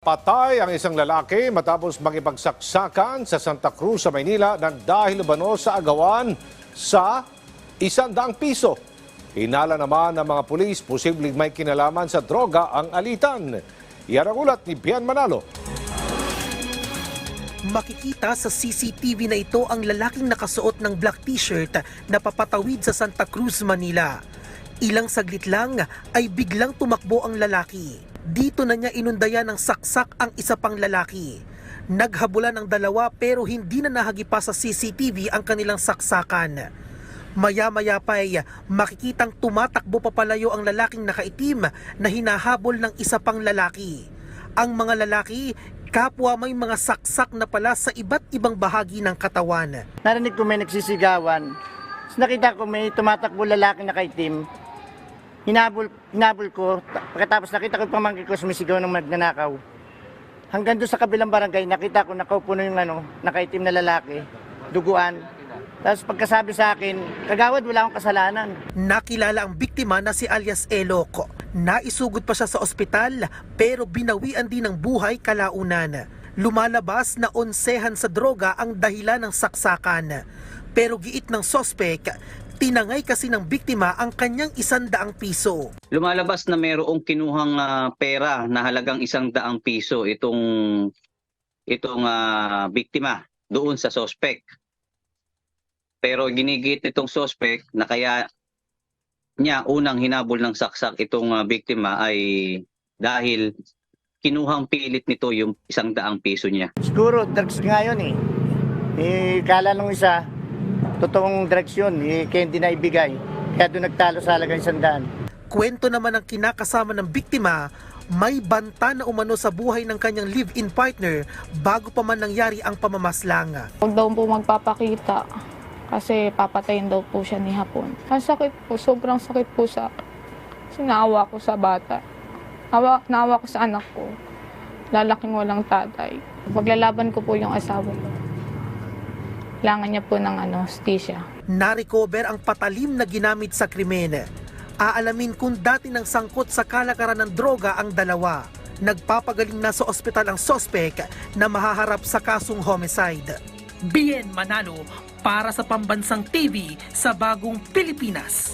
Patay ang isang lalaki matapos makipagsaksakan sa Santa Cruz sa Maynila nang dahil umano sa agawan sa 100 piso. Hinala naman ng mga pulis posibleng may kinalaman sa droga ang alitan. Yan ang ulat ni Bian Manalo. Makikita sa CCTV na ito ang lalaking nakasuot ng black t-shirt na papatawid sa Santa Cruz, Manila. Ilang saglit lang ay biglang tumakbo ang lalaki. Dito na niya inundayan ng saksak ang isa pang lalaki. Naghabulan ang dalawa pero hindi na nahagipa sa CCTV ang kanilang saksakan. Maya-maya pa ay makikitang tumatakbo papalayo ang lalaking nakaitim na hinahabol ng isa pang lalaki. Ang mga lalaki, kapwa may mga saksak na pala sa iba't ibang bahagi ng katawan. Narinig ko may nagsisigawan. Tapos nakita ko may tumatakbo lalaki na kaitim. Hinabol ko. Pagkatapos nakita ko yung pamangkin ko sumisigaw ng magnanakaw. Hanggang doon sa kabilang barangay, nakita ko nakaupo na yung nakaitim na lalaki. Duguan. Tapos pagkasabi sa akin, kagawad, wala akong kasalanan. Nakilala ang biktima na si alias Elok. Naisugod pa siya sa ospital pero binawian din ng buhay kalaunan. Lumalabas na onsehan sa droga ang dahilan ng saksakan. Pero giit ng sospek, tinangay kasi ng biktima ang kanyang 100 piso. Lumalabas na mayroong kinuhang pera na halagang 100 piso itong biktima doon sa sospek. Pero ginigit nitong sospek na kaya niya unang hinabol ng saksak itong biktima ay dahil kinuhang pilit nito yung 100 piso niya. Siguro drugs nga yun eh. Kala nung isa, totoong drugs yun, kaya hindi na ibigay. Kaya doon nagtalo sa halagang 100. Kwento naman ng kinakasama ng biktima, may banta na umano sa buhay ng kanyang live-in partner bago pa man nangyari ang pamamaslang. Huwag daw po magpapakita kasi papatayin daw po siya ni Hapon. Ang sakit po, sobrang sakit po sa sinaawa ko sa bata. Naawa ko sa anak ko, lalaking walang tatay. Paglalaban ko po yung asawa ko. Kailangan niya po ng hostisya. Na-recover ang patalim na ginamit sa krimen. Aalamin kung dati ng sangkot sa kalakaran ng droga ang dalawa. Nagpapagaling na sa ospital ang sospek na mahaharap sa kasong homicide. Bien Manalo para sa Pambansang TV sa Bagong Pilipinas.